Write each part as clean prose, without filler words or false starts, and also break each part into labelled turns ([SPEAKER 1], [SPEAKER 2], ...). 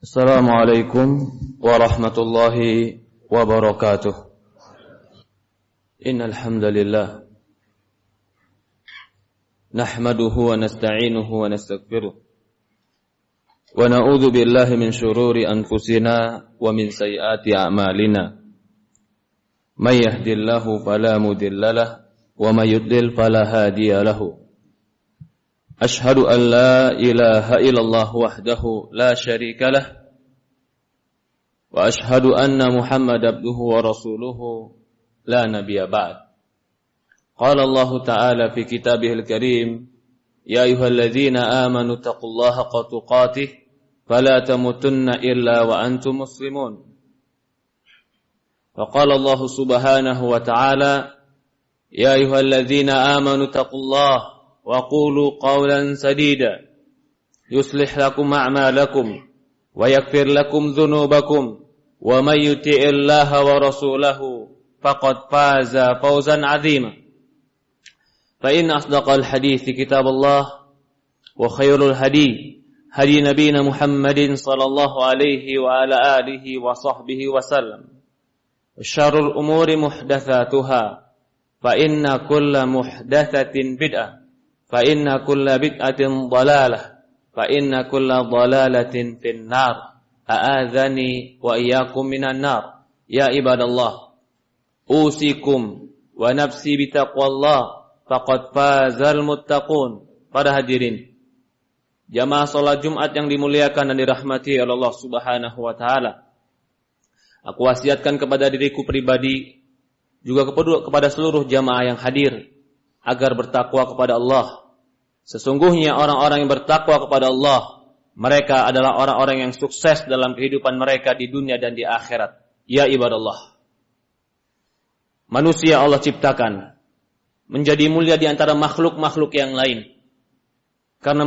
[SPEAKER 1] Assalamualaikum warahmatullahi wabarakatuh. Innal hamdalillah nahmaduhu wa nasta'inuhu wa nastaghfiruh wa na'udzu billahi min shururi anfusina wa min sayyiati a'malina. May yahdihillahu fala mudhillalah wa may yudlil fala hadiya lahu. Ashhadu an la ilaha illallah wahdahu la syarika lah wa ashhadu anna Muhammad abduhu wa rasuluhu la nabiyya ba'd. Qala Allah ta'ala fi kitabihil karim, ya ayyuhalladzina amanu taqullaha haqqa tuqatih fala tamutunna illa wa antum muslimun. Wa qala Allah subhanahu wa ta'ala, ya ayyuhalladzina amanu taqullaha وَقُولُوا قَوْلًا سَدِيدًا يُصْلِحْ لَكُمْ أَعْمَالَكُمْ وَيَغْفِرْ لَكُمْ ذُنُوبَكُمْ وَمَن يُطِعِ اللَّهَ وَرَسُولَهُ فَقَدْ فَازَ فَوْزًا عَظِيمًا. فَإِنَّ أَصْدَقَ الْحَدِيثِ كِتَابُ اللَّهِ وَخَيْرُ الْهَدِيِّ هَدْيُ نَبِيِّنَا مُحَمَّدٍ صَلَّى اللَّهُ عَلَيْهِ وَعَلَى آلِهِ وَصَحْبِهِ وَسَلَّمَ. وَشَرُّ الْأُمُورِ مُحْدَثَاتُهَا فَإِنَّ كُلَّ مُحْدَثَةٍ بِدْعَةٌ فَإِنَّ كُلَّ بِدْعَةٍ ضَلَالَةٍ فَإِنَّ كُلَّ ضَلَالَةٍ فِي النَّارِ أَعَاذَنِي وَإِيَّاكُم مِّنَ النَّارِ. يَا عِبَادَ اللَّهِ أُوصِيكُم وَنَفْسِي بِتَقْوَى اللَّهِ فَقَدْ فَازَ الْمُتَّقُونَ. Para hadirin jamaah salat Jumat yang dimuliakan dan dirahmati oleh Allah Subhanahu wa taala. Aku wasiatkan kepada diriku pribadi juga kepada seluruh jamaah yang hadir agar bertakwa kepada Allah. Sesungguhnya orang-orang yang bertakwa kepada Allah, mereka adalah orang-orang yang sukses dalam kehidupan mereka di dunia dan di akhirat. Ya ibadallah, manusia Allah ciptakan menjadi mulia di antara makhluk-makhluk yang lain. Karena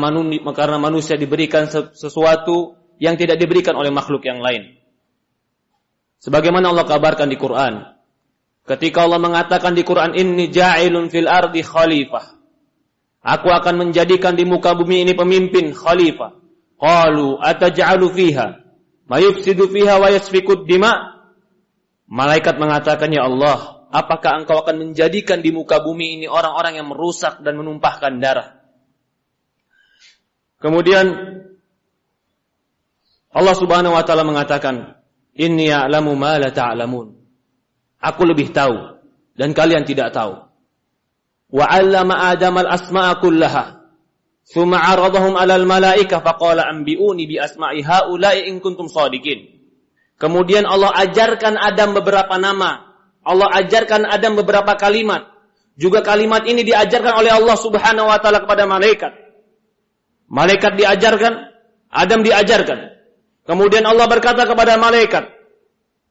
[SPEAKER 1] manusia diberikan sesuatu yang tidak diberikan oleh makhluk yang lain. Sebagaimana Allah kabarkan di Quran, ketika Allah mengatakan di Quran, inni ja'ilun fil ardi khalifah, aku akan menjadikan di muka bumi ini pemimpin khalifah. Qalu ataj'alu fiha ma yufsidu fiha wa yasfikud dima. Malaikat mengatakan, ya Allah, apakah engkau akan menjadikan di muka bumi ini orang-orang yang merusak dan menumpahkan darah? Kemudian Allah Subhanahu wa taala mengatakan, inni ya'lamu ma la ta'lamun. Aku lebih tahu dan kalian tidak tahu. Wa 'allama Adam al-asma'a kullaha. Tsumma 'aradahum 'alal malaikah faqala anbi'uni bi asma'i haula'i in kuntum shadiqin. Kemudian Allah ajarkan Adam beberapa nama. Allah ajarkan Adam beberapa kalimat. Juga kalimat ini diajarkan oleh Allah Subhanahu wa taala kepada malaikat. Malaikat diajarkan, Adam diajarkan. Kemudian Allah berkata kepada malaikat,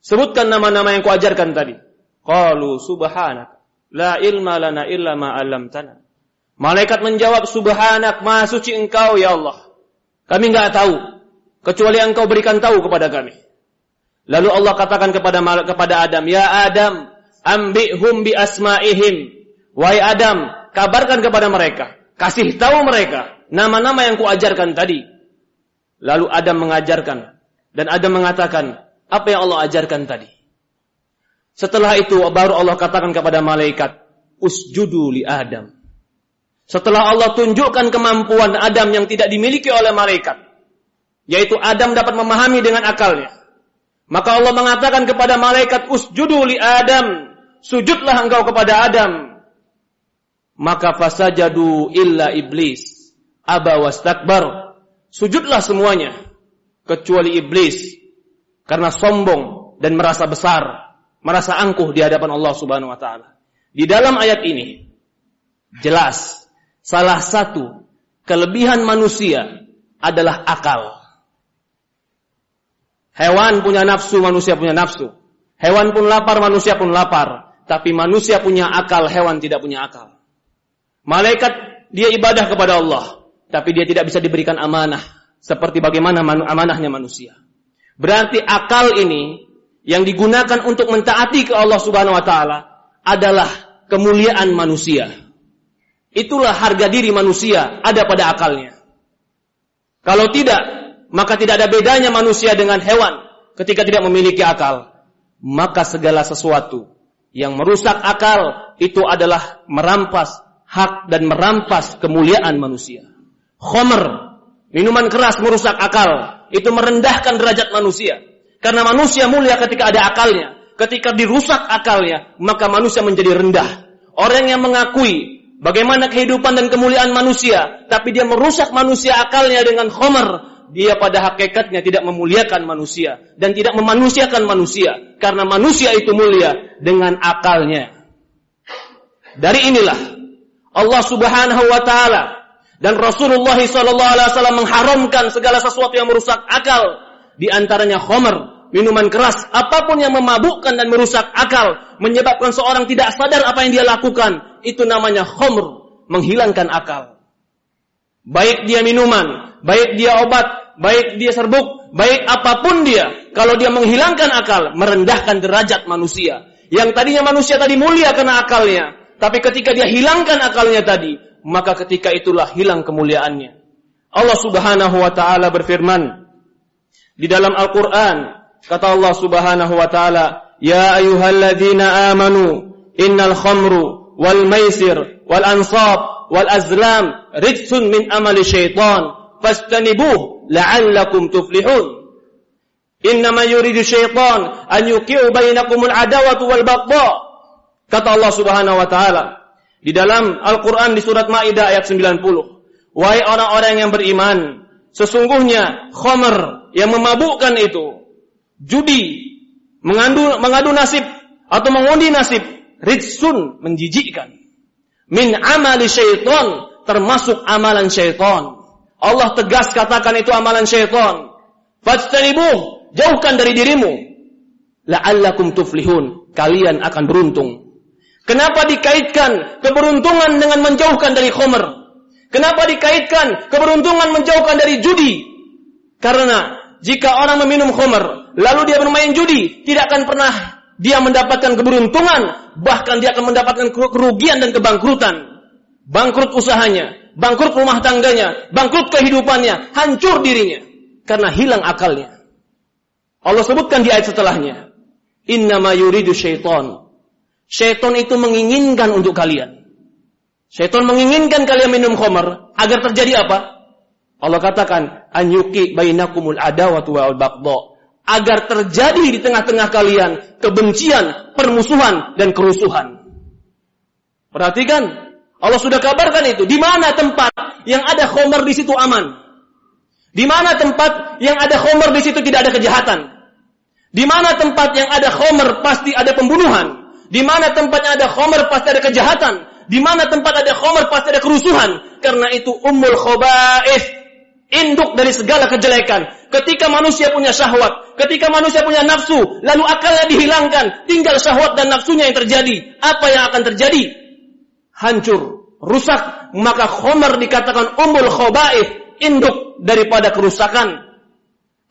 [SPEAKER 1] sebutkan nama-nama yang kuajarkan tadi. Qalu subhanak la ilma lana illa ma 'allamtana. Malaikat menjawab, subhanak, maha suci engkau ya Allah, kami enggak tahu kecuali engkau berikan tahu kepada kami. Lalu Allah katakan kepada Adam, ya Adam, ambihum bi asma'ihim. Wahai Adam, kabarkan kepada mereka, kasih tahu mereka nama-nama yang kuajarkan tadi. Lalu Adam mengajarkan, dan Adam mengatakan, apa yang Allah ajarkan tadi? Setelah itu baru Allah katakan kepada malaikat, usjudu li Adam. Setelah Allah tunjukkan kemampuan Adam yang tidak dimiliki oleh malaikat, yaitu Adam dapat memahami dengan akalnya, maka Allah mengatakan kepada malaikat, usjudu li Adam, sujudlah engkau kepada Adam. Maka fasajadu illa iblis aba wastakbar. Sujudlah semuanya kecuali iblis, karena sombong dan merasa besar, merasa angkuh di hadapan Allah Subhanahu wa taala. Di dalam ayat ini jelas salah satu kelebihan manusia adalah akal. Hewan punya nafsu, manusia punya nafsu. Hewan pun lapar, manusia pun lapar. Tapi manusia punya akal, hewan tidak punya akal. Malaikat dia ibadah kepada Allah, tapi dia tidak bisa diberikan amanah seperti bagaimana amanahnya manusia. Berarti akal ini yang digunakan untuk mentaati ke Allah Subhanahu wa taala adalah kemuliaan manusia. Itulah harga diri manusia ada pada akalnya. Kalau tidak,
[SPEAKER 2] maka tidak ada bedanya manusia dengan hewan ketika tidak memiliki akal. Maka segala sesuatu yang merusak akal itu adalah merampas hak dan merampas kemuliaan manusia. Khamr, minuman keras merusak akal, itu merendahkan derajat manusia. Karena manusia mulia ketika ada akalnya. Ketika dirusak akalnya, maka manusia menjadi rendah. Orang yang mengakui bagaimana kehidupan dan kemuliaan manusia, tapi dia merusak manusia akalnya dengan khamr, dia pada hakikatnya tidak memuliakan manusia dan tidak memanusiakan manusia, karena manusia itu mulia dengan akalnya. Dari inilah Allah Subhanahu wa taala dan Rasulullah sallallahu alaihi wasallam mengharamkan segala sesuatu yang merusak akal, di antaranya khamr, minuman keras, apapun yang memabukkan dan merusak akal, menyebabkan seorang tidak sadar apa yang dia lakukan, itu namanya khamr, menghilangkan akal. Baik dia minuman, baik dia obat, baik dia serbuk, baik apapun dia, kalau dia menghilangkan akal, merendahkan derajat manusia. Yang tadinya manusia tadi mulia karena akalnya, tapi ketika dia hilangkan akalnya tadi, maka ketika itulah hilang kemuliaannya. Allah Subhanahu wa taala berfirman di dalam Al-Qur'an, kata Allah Subhanahu wa taala, "Ya ayyuhalladzina amanu, innal khamru wal maisir wal ansab wal azlam rijsun min amali syaitan, fastanibuhu la'allakum tuflihun." Innama yuridu syaitan an yuqi'u bainakumul adawatu wal baghdha. Kata Allah Subhanahu wa taala di dalam Al-Qur'an di surat Maidah ayat 90, "Wahai orang-orang yang beriman, sesungguhnya khamr yang memabukkan itu, judi, mengadu nasib atau mengundi nasib, rijsun, menjijikkan, min amali syaitan, termasuk amalan syaitan." Allah tegas katakan itu amalan syaitan. Fajtanibuh, jauhkan dari dirimu, la'allakum tuflihun, kalian akan beruntung. Kenapa dikaitkan keberuntungan dengan menjauhkan dari khamr? Kenapa dikaitkan keberuntungan menjauhkan dari judi? Karena jika orang meminum khamr, lalu dia bermain judi, tidak akan pernah dia mendapatkan keberuntungan, bahkan dia akan mendapatkan kerugian dan kebangkrutan. Bangkrut usahanya, bangkrut rumah tangganya, bangkrut kehidupannya, hancur dirinya, karena hilang akalnya. Allah sebutkan di ayat setelahnya, "Innama yuridu syaitan." Syaitan itu menginginkan untuk kalian. Syaitan menginginkan kalian minum khamr, agar terjadi apa? Allah katakan, "An yuqi bainakumul adawatu wal baghdha." Agar terjadi di tengah-tengah kalian kebencian, permusuhan dan kerusuhan. Perhatikan, Allah sudah kabarkan itu. Di mana tempat yang ada khamr di situ aman? Di mana tempat yang ada khamr di situ tidak ada kejahatan? Di mana tempat yang ada khamr pasti ada pembunuhan? Di mana tempat yang ada khamr pasti ada kejahatan? Di mana tempat ada khamr pasti ada kerusuhan? Karena itu ummul khaba'ith, induk dari segala kejelekan. Ketika manusia punya syahwat, ketika manusia punya nafsu, lalu akalnya dihilangkan, tinggal syahwat dan nafsunya yang terjadi. Apa yang akan terjadi? Hancur, rusak. Maka khamr dikatakan ummul khaba'ith, induk daripada kerusakan.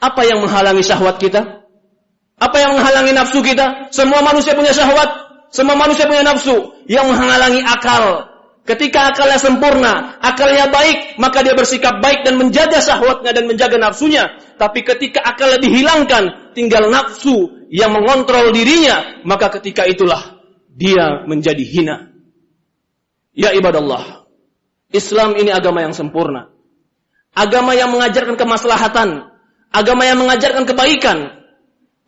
[SPEAKER 2] Apa yang menghalangi syahwat kita? Apa yang menghalangi nafsu kita? Semua manusia punya syahwat, semua manusia punya nafsu. Yang menghalangi akal. Ketika akalnya sempurna, akalnya baik, maka dia bersikap baik dan menjaga syahwatnya dan menjaga nafsunya. Tapi ketika akalnya dihilangkan, tinggal nafsu yang mengontrol dirinya, maka ketika itulah dia menjadi hina. Ya ibadallah, Islam ini agama yang sempurna. Agama yang mengajarkan kemaslahatan, agama yang mengajarkan kebaikan.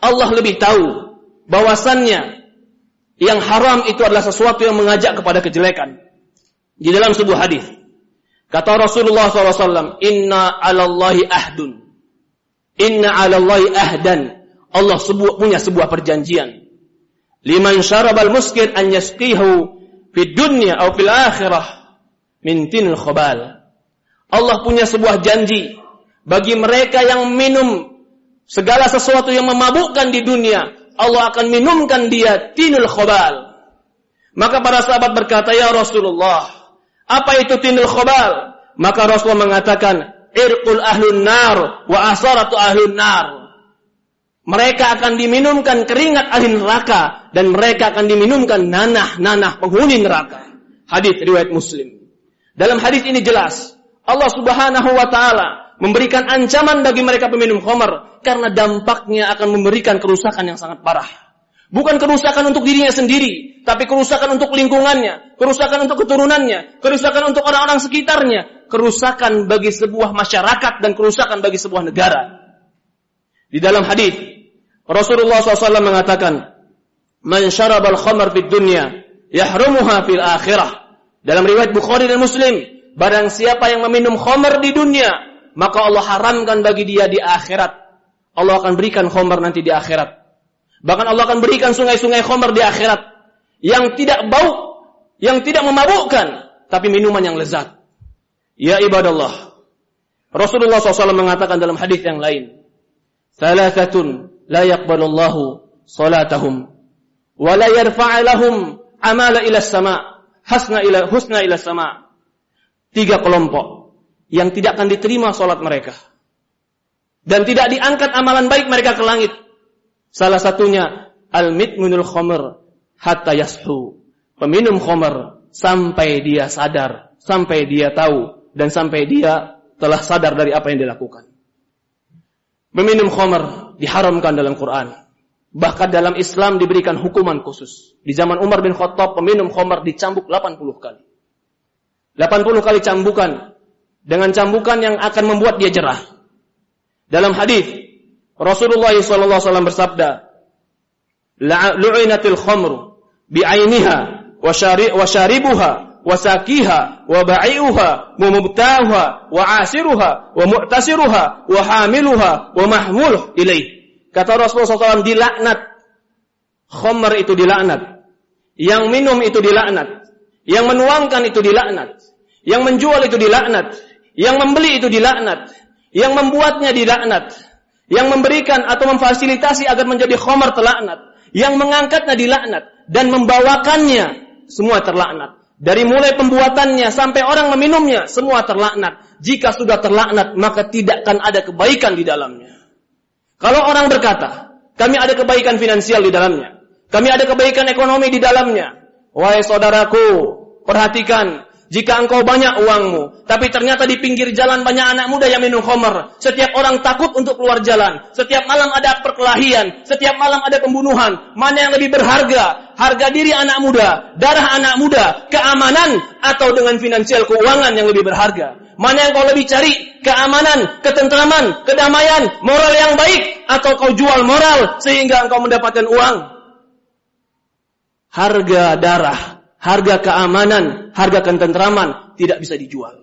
[SPEAKER 2] Allah lebih tahu bahwasannya yang haram itu adalah sesuatu yang mengajak kepada kejelekan. Di dalam sebuah hadis, kata Rasulullah SAW, "Inna 'alallahi ahdun." Inna 'alallahi ahdan. Allah punya sebuah perjanjian. Liman syarabal muskir an yasqihu fid dunya aw fil akhirah min tinil khabal. Allah punya sebuah janji bagi mereka yang minum segala sesuatu yang memabukkan di dunia, Allah akan minumkan dia tinul khabal. Maka para sahabat berkata, "Ya Rasulullah, apa itu tinul khabal?" Maka Rasulullah mengatakan, "Irqul ahlun nar wa asaratu ahlun nar." Mereka akan diminumkan keringat ahli neraka dan mereka akan diminumkan nanah-nanah penghuni neraka. Hadis riwayat Muslim. Dalam hadis ini jelas Allah Subhanahu wa taala memberikan ancaman bagi mereka peminum khamr karena dampaknya akan memberikan kerusakan yang sangat parah. Bukan kerusakan untuk dirinya sendiri, tapi kerusakan untuk lingkungannya, kerusakan untuk keturunannya, kerusakan untuk orang-orang sekitarnya, kerusakan bagi sebuah masyarakat dan kerusakan bagi sebuah negara. Di dalam hadis Rasulullah SAW mengatakan, "Man syarabal khamr fid dunya, yahrumuha fil akhirah." Dalam riwayat Bukhari dan Muslim, barang siapa yang meminum khamr di dunia, maka Allah haramkan bagi dia di akhirat. Allah akan berikan khamr nanti di akhirat. Bahkan Allah akan berikan sungai-sungai khamr di akhirat yang tidak bau, yang tidak memabukkan, tapi minuman yang lezat. Ya ibadallah, Rasulullah SAW mengatakan dalam hadis yang lain, "Thalathatun la yaqbalullahu salatahum wa la yarfa'u lahum amala ila as-sama' husna ila as-sama'." 3 kelompok yang tidak akan diterima salat mereka dan tidak diangkat amalan baik mereka ke langit. Salah satunya al-midmunul khamr hatta yashu. Peminum khamr sampai dia sadar, sampai dia tahu dan sampai dia telah sadar dari apa yang dilakukan. Peminum khamr diharamkan dalam Quran. Bahkan dalam Islam diberikan hukuman khusus. Di zaman Umar bin Khattab peminum khamr dicambuk 80 kali. 80 kali cambukan dengan cambukan yang akan membuat dia jerah. Dalam hadis Rasulullah SAW bersabda, "Lu'inatil khamru bi'ainiha wa syaribuha wa sakiha wa ba'i'uha wa mubta'uha wa 'asiruha wa mu'tasiruha wa hamiluha wa mahmuluh ilaih." Kata Rasulullah SAW, dilaknat. Khamr itu dilaknat. Yang minum itu dilaknat. Yang menuangkan itu dilaknat. Yang menjual itu dilaknat. Yang membeli itu dilaknat. Yang membuatnya dilaknat. Yang memberikan atau memfasilitasi agar menjadi khamr terlaknat. Yang mengangkatnya dilaknat. Dan membawakannya semua terlaknat. Dari mulai pembuatannya sampai orang meminumnya semua terlaknat. Jika sudah terlaknat maka tidak akan ada kebaikan di dalamnya. Kalau orang berkata, kami ada kebaikan finansial di dalamnya. Kami ada kebaikan ekonomi di dalamnya. Wahai saudaraku, perhatikan. Jika engkau banyak uangmu, tapi ternyata di pinggir jalan banyak anak muda yang minum khamr. Setiap orang takut untuk keluar jalan. Setiap malam ada perkelahian. Setiap malam ada pembunuhan. Mana yang lebih berharga? Harga diri anak muda, darah anak muda, keamanan, atau dengan finansial keuangan yang lebih berharga? Mana yang kau lebih cari? Keamanan, ketentraman, kedamaian, moral yang baik, atau kau jual moral sehingga engkau mendapatkan uang? Harga darah, harga keamanan, harga ketentraman tidak bisa dijual.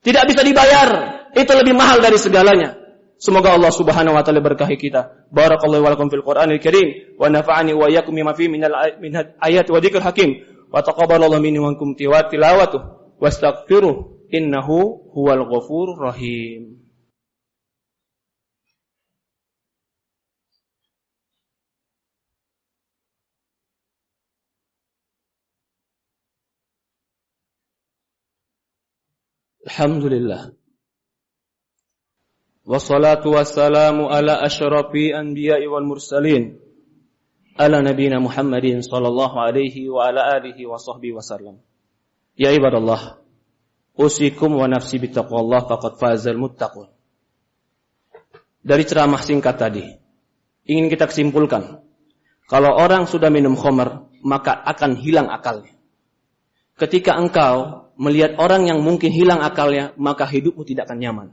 [SPEAKER 2] Tidak bisa dibayar. Itu lebih mahal dari segalanya. Semoga Allah Subhanahu wa taala berkahi kita. Barakallahu wa lakum fil Qur'anil Karim wa nafa'ani wa iyyakum bima fihi minal ayati wa dzikril hakim wa taqabbalallahu minni wa minkum tilawatuhu wastaghfiruh innahu huwal ghafurur rahim. Alhamdulillah. Wassalatu wassalamu ala asyrafil anbiya'i wal mursalin ala nabiyina Muhammadin sallallahu alaihi wa ala alihi wa sahbihi wasallam. Ya ibadallah, usikum wa nafsi bittaqwallah faqad fazal muttaqun. Dari ceramah singkat tadi, ingin kita kesimpulkan, kalau orang sudah minum khamr, maka akan hilang akalnya. Ketika engkau melihat orang yang mungkin hilang akalnya, maka hidupmu tidak akan nyaman.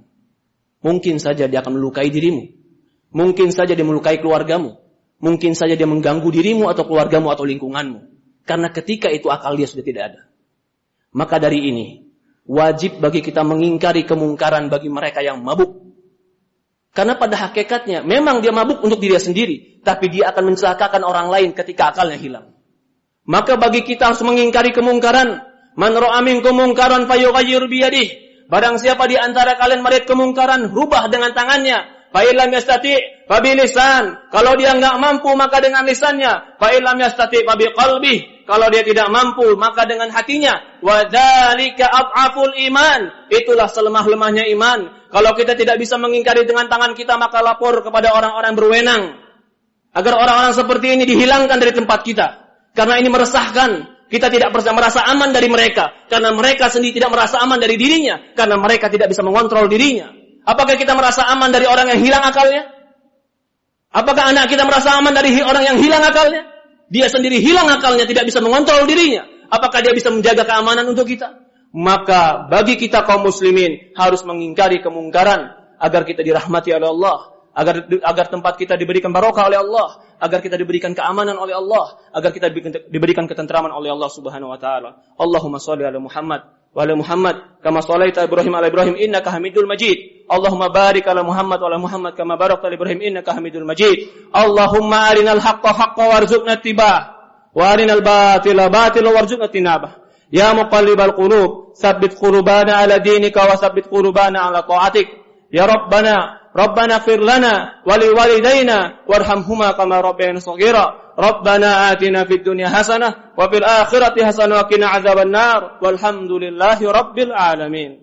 [SPEAKER 2] Mungkin saja dia akan melukai dirimu. Mungkin saja dia melukai keluargamu. Mungkin saja dia mengganggu dirimu atau keluargamu atau lingkunganmu. Karena ketika itu akal dia sudah tidak ada. Maka dari ini, wajib bagi kita mengingkari kemungkaran bagi mereka yang mabuk. Karena pada hakikatnya, memang dia mabuk untuk dirinya sendiri. Tapi dia akan mencelakakan orang lain ketika akalnya hilang. Maka bagi kita harus mengingkari kemungkaran. Man ra'a minkum munkaran falyughayyir biyadihi. Barang siapa di antara kalian melihat kemungkaran, rubah dengan tangannya. Fa illam yastati' fa bilisan. Kalau dia enggak mampu maka dengan lisannya. Fa illam yastati' fa biqalbihi. Kalau dia tidak mampu maka dengan hatinya. Wa dzalika adhaful iman. Itulah selemah-lemahnya iman. Kalau kita tidak bisa mengingkari dengan tangan kita, maka lapor kepada orang-orang berwenang agar orang-orang seperti ini dihilangkan dari tempat kita. Karena ini meresahkan. Kita tidak merasa aman dari mereka. Karena mereka sendiri tidak merasa aman dari dirinya. Karena mereka tidak bisa mengontrol dirinya. Apakah kita merasa aman dari orang yang hilang akalnya? Apakah anak kita merasa aman dari orang yang hilang akalnya? Dia sendiri hilang akalnya, tidak bisa mengontrol dirinya. Apakah dia bisa menjaga keamanan untuk kita? Maka bagi kita kaum muslimin harus mengingkari kemungkaran agar kita dirahmati oleh Allah, agar tempat kita diberikan barokah oleh Allah, agar kita diberikan keamanan oleh Allah, agar kita diberikan ketentraman oleh Allah Subhanahu wa taala. Allahumma shalli ala Muhammad wa ala Muhammad kama shallaita Ibrahim ala Ibrahim innaka Hamidul Majid. Allahumma barik ala Muhammad wa ala Muhammad kama barakta ala Ibrahim innaka Hamidul Majid. Allahumma arinal haqqa haqqan warzuqna ittiba'ah wa arinal batila batilan warzuqna tinabah. Ya muqallibal qulub, tsabbit qulubana ala dinika wa tsabbit qulubana ala ta'atik. Ya Rabbana ighfir lana wa liwalidayna warhamhuma kama rabbayana shaghira. Rabbana atina fid dunya hasanah wa fil akhirati hasanah wa qina adzabannar. Walhamdulillahi rabbil alamin.